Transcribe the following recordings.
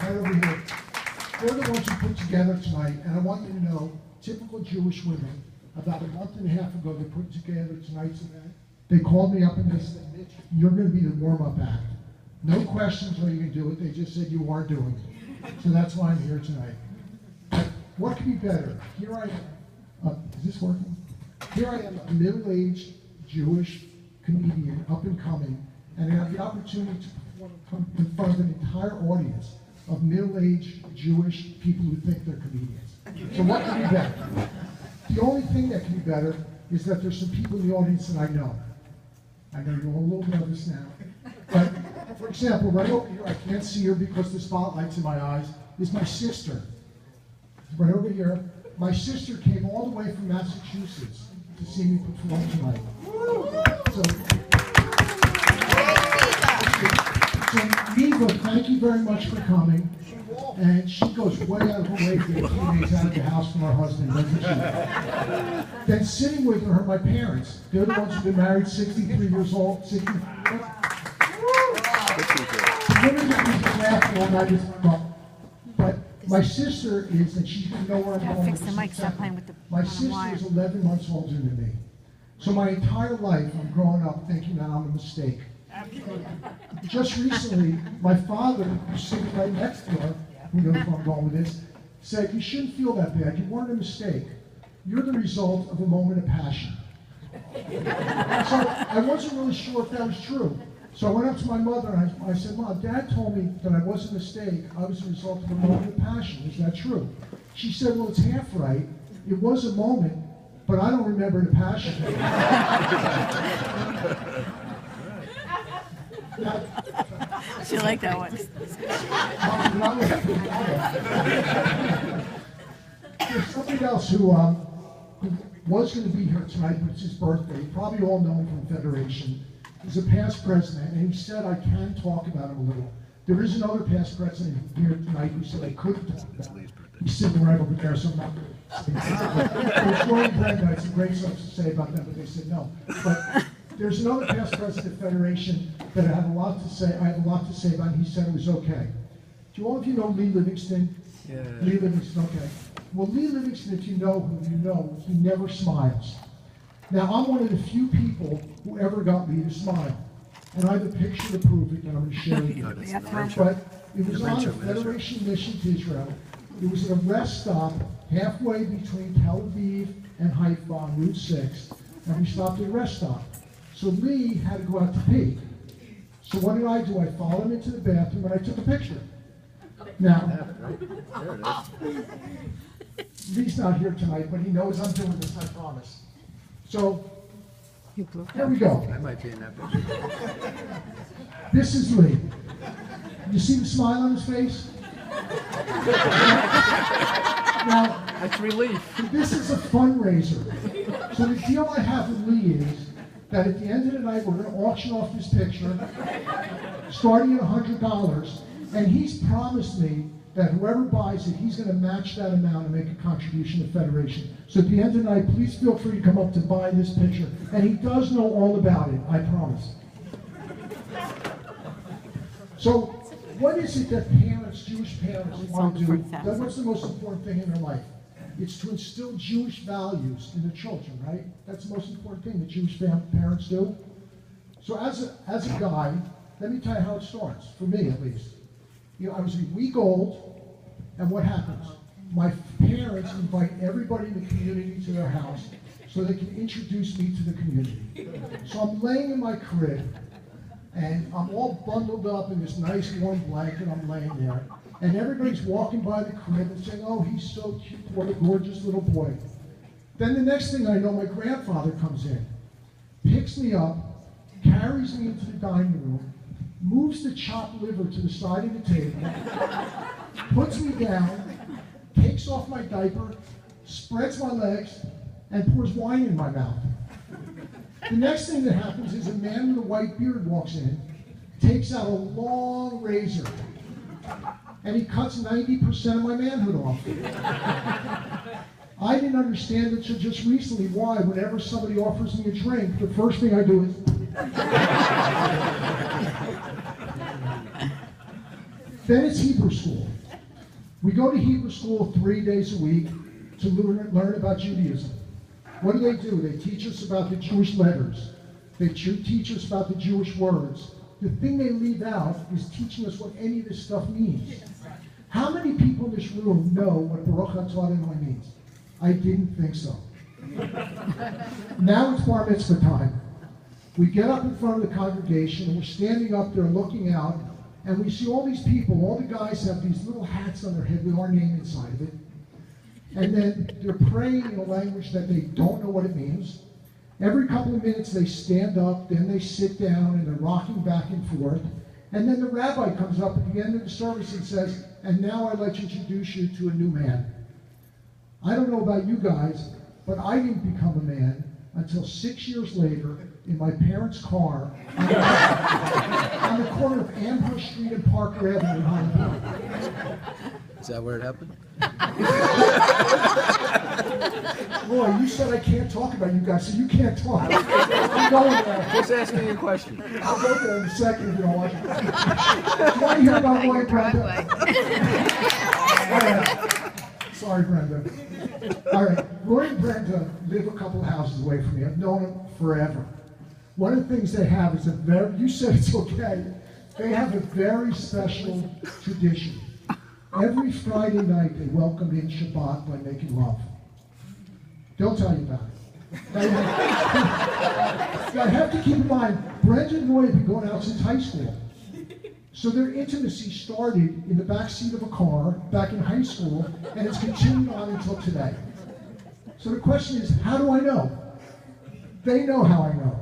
right over here. They're the ones who put together tonight, and I want you to know, typical Jewish women, about a month and a half ago, they put together tonight's event. They called me up and they said, Mitch, you're going to be the warm-up act. No questions are you going to do it. They just said you are doing it. So that's why I'm here tonight. But what could be better? Here I am. Is this working? Here I am, a middle-aged Jewish comedian, up and coming, and I have the opportunity to perform in front of an entire audience of middle-aged Jewish people who think they're comedians. So what could be better? The only thing that can be better is that there's some people in the audience that I know. I know you're all a little nervous now. But, for example, right over here, I can't see her because the spotlight's in my eyes, is my sister. Right over here. My sister came all the way from Massachusetts to see me perform tonight. So Neva, thank you very much for coming. And she goes way out of her way to get teenagers out of the house from her husband, doesn't she? Then sitting with her are my parents. They're the ones who've been married 63 years old. 60. But my sister is, and she's going to know where I'm going. Fix the mic, stop playing with the My sister is 11 months older than me. So my entire life, I'm growing up thinking that I'm a mistake. Just recently, my father, who's sitting right next to her, who knows where I'm going with this, said, you shouldn't feel that bad. You weren't a mistake. You're the result of a moment of passion. So I wasn't really sure if that was true. So I went up to my mother and I said, Mom, Dad told me that I was a mistake. I was the result of a moment of passion. Is that true? She said, well, it's half right. It was a moment, but I don't remember the passion. She liked that one. There's somebody else who was going to be here tonight, but it's his birthday. You probably all know him from Federation. He's a past president, and he said I can talk about him a little. There is another past president here tonight who said I couldn't talk about him. He's sitting right over there, so I'm not going to say There's Roy and Brenda, I had some great stuff to say about them, but they said no. But there's another past president of Federation that I have a lot to say about, and he said it was okay. Do all of you know Lee Livingston? Yeah. Lee Livingston, okay. Well, Lee Livingston, if you know who you know, he never smiles. Now, I'm one of the few people who ever got Lee to smile. And I have a picture to prove it that I'm going to show you. But it was on a Federation mission to Israel. It was at a rest stop halfway between Tel Aviv and Haifa on Route 6. And we stopped at a rest stop. So Lee had to go out to pee. So what did I do? I followed him into the bathroom and I took a picture. Now, Lee's not here tonight, but he knows I'm doing this, I promise. So, here we go. I might be in that picture. This is Lee. You see the smile on his face? Now, that's relief. This is a fundraiser. So the deal I have with Lee is that at the end of the night, we're going to auction off this picture, starting at $100, and he's promised me that whoever buys it, he's going to match that amount and make a contribution to Federation. So at the end of the night, please feel free to come up to buy this picture. And he does know all about it, I promise. So what is it that parents, Jewish parents, want to do? What's the most important thing in their life? It's to instill Jewish values in the children, right? That's the most important thing that Jewish parents do. So as a guy, let me tell you how it starts, for me at least. You know, I was a week old, and what happens? My parents invite everybody in the community to their house so they can introduce me to the community. So I'm laying in my crib, and I'm all bundled up in this nice warm blanket, I'm laying there, and everybody's walking by the crib and saying, oh, he's so cute, what a gorgeous little boy. Then the next thing I know, my grandfather comes in, picks me up, carries me into the dining room, moves the chopped liver to the side of the table, puts me down, takes off my diaper, spreads my legs, and pours wine in my mouth. The next thing that happens is a man with a white beard walks in, takes out a long razor, and he cuts 90% of my manhood off. I didn't understand it until just recently why, whenever somebody offers me a drink, the first thing I do is... Then it's Hebrew school. We go to Hebrew school 3 days a week to learn about Judaism. What do? They teach us about the Jewish letters. They teach us about the Jewish words. The thing they leave out is teaching us what any of this stuff means. How many people in this room know what Baruch Atah Adonai means? I didn't think so. Now it's bar mitzvah time. We get up in front of the congregation and we're standing up there looking out, and we see all these people. All the guys have these little hats on their head with our name inside of it. And then they're praying in a language that they don't know what it means. Every couple of minutes they stand up, then they sit down, and they're rocking back and forth. And then the rabbi comes up at the end of the service and says, "And now I'd like to introduce you to a new man." I don't know about you guys, but I didn't become a man until 6 years later in my parents' car on the corner of Amherst Street and Parker Avenue in Hollywood. Is that where it happened? Boy, you said I can't talk about you guys, so you can't talk. I'm going there. Just asking a question. I'll go there in a second if you don't want to. Do you want to hear about Roy and Brenda? All right. Sorry, Brenda. All right. Roy and Brenda live a couple houses away from me. I've known them forever. One of the things they have is you said it's okay, they have a very special tradition. Every Friday night they welcome in Shabbat by making love. They'll tell you about it. Now, I have to keep in mind, Brenda and Roy have been going out since high school. So their intimacy started in the back seat of a car back in high school, and it's continued on until today. So the question is, how do I know? They know how I know.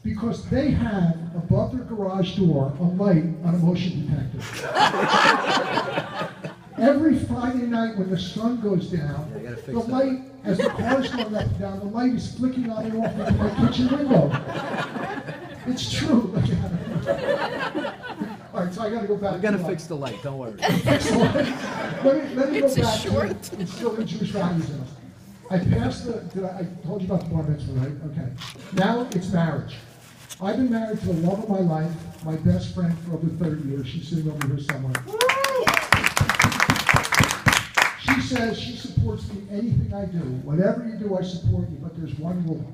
Because they have above their garage door a light on a motion detector. Every Friday night when the sun goes down, the light, as the car's going up and down, the light is flicking on and off into my kitchen window. It's true. All right, so I got to go back. We're going to fix the light, don't worry. Let me go back to instilling Jewish values in us. I passed I told you about the bar mitzvah, right? Okay. Now it's marriage. I've been married to the love of my life, my best friend for over 30 years. She's sitting over here somewhere. She says she supports me anything I do. Whatever you do, I support you, but there's one rule.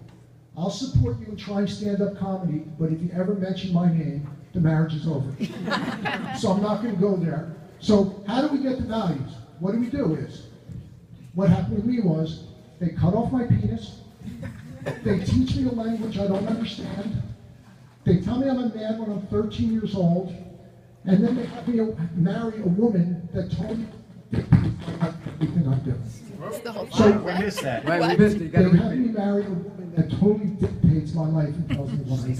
I'll support you in trying stand-up comedy, but if you ever mention my name, the marriage is over. So I'm not going to go there. So how do we get the values? What do? What happened with me was, they cut off my penis, they teach me a language I don't understand, they tell me I'm a man when I'm 13 years old, and then they have me marry a woman that totally dictates everything I do. So We missed that. Right, we missed it. You They got to have me repeat. marry a woman that totally dictates my life and tells me what I do.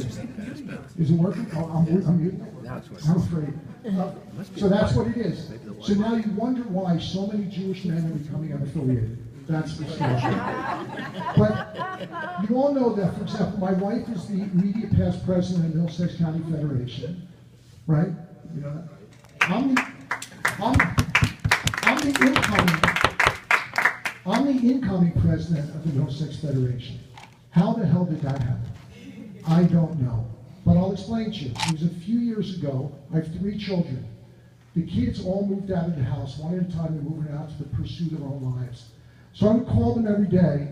Is it working? Oh, I'm muted. Now it's working. I'm afraid. So that's what it is. So now you wonder why so many Jewish men are becoming unaffiliated. That's the story. But you all know that, for example, my wife is the immediate past president of Middlesex County Federation, right? You know that? I'm the incoming president of the Middlesex Federation. How the hell did that happen? I don't know. But I'll explain to you. It was a few years ago. I have 3 children. The kids all moved out of the house. One at a time, they're moving out to pursue their own lives. So I would call them every day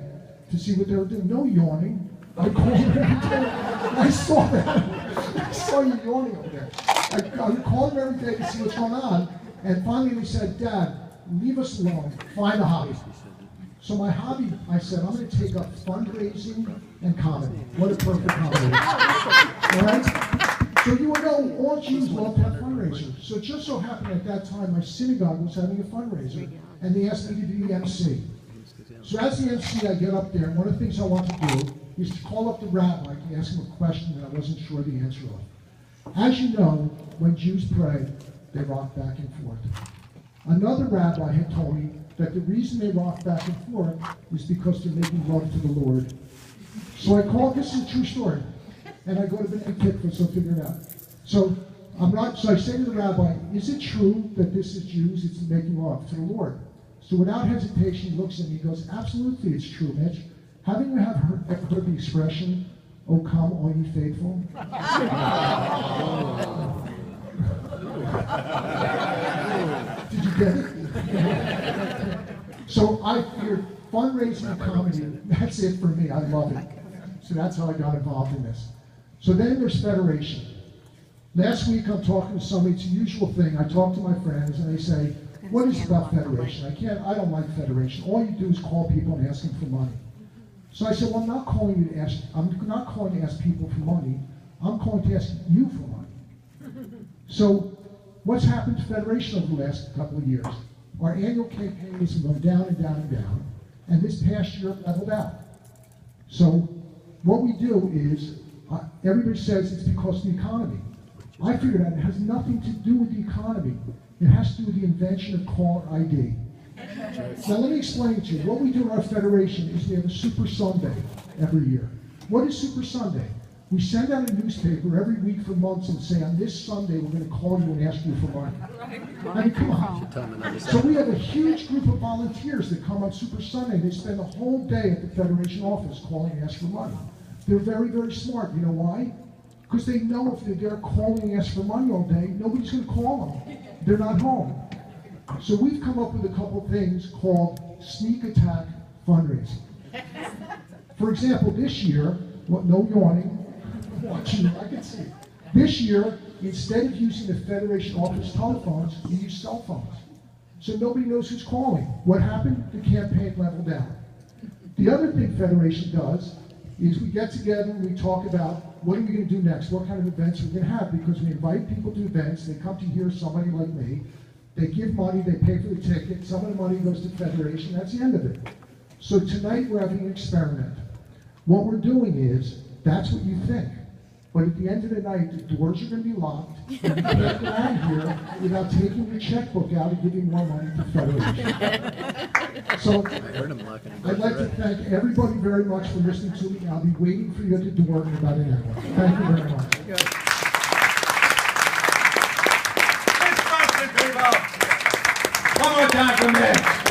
to see what they were doing. No yawning. I called them every day. I saw that. I saw you yawning over there. I would call them every day to see what's going on. And finally they said, "Dad, leave us alone. Find a hobby." So my hobby, I said, I'm going to take up fundraising and comedy. What a perfect combination. All right? So you would know all Jews love to have fundraisers. So it just so happened at that time my synagogue was having a fundraiser, and they asked me to be the MC. So as the MC, I get up there, and one of the things I want to do is to call up the rabbi to ask him a question that I wasn't sure the answer of. As you know, when Jews pray, they rock back and forth. Another rabbi had told me that the reason they rock back and forth is because they're making love to the Lord. So I called, this is a true story, and I go to the Kitkus, so figure it out. So I say to the rabbi, is it true that this is Jews, it's making love to the Lord? So without hesitation, he looks at me and goes, absolutely, it's true, Mitch. Haven't you ever heard the expression, "Oh come, all ye faithful"? Did you get it? So I figured fundraising and comedy, that's it for me. I love it. So that's how I got involved in this. So then there's Federation. Last week I'm talking to somebody, it's a usual thing. I talk to my friends and they say, what is it about Federation? I don't like Federation. All you do is call people and ask them for money. So I said, well, I'm not calling to ask people for money. I'm calling to ask you for money. So what's happened to Federation over the last couple of years? Our annual campaign has been going down and down and down, and this past year it leveled out. So what we do is, everybody says it's because of the economy. I figured out it has nothing to do with the economy. It has to do with the invention of caller ID. Now let me explain it to you. What we do in our federation is we have a Super Sunday every year. What is Super Sunday? We send out a newspaper every week for months and say, on this Sunday we're going to call you and ask you for money. I mean, come on. So we have a huge group of volunteers that come on Super Sunday. They spend the whole day at the Federation office calling and asking for money. They're very, very smart. You know why? Because they know if they're there calling and asking for money all day, nobody's going to call them. They're not home. So we've come up with a couple of things called sneak attack fundraising. For example, this year, no yawning, watching, I can see. This year, instead of using the Federation office telephones, we use cell phones. So nobody knows who's calling. What happened? The campaign leveled down. The other thing Federation does is we get together and we talk about what are we going to do next, what kind of events we're going to have, because we invite people to events, they come to hear somebody like me, they give money, they pay for the ticket, some of the money goes to Federation, that's the end of it. So tonight we're having an experiment. What we're doing is, that's what you think. But at the end of the night, the doors are going to be locked, and you can't get out of here without taking your checkbook out and giving more money to Federation. So, I'd like to thank everybody very much for listening to me. I'll be waiting for you at the door in about an hour. Thank you very much. One more time for Mitch.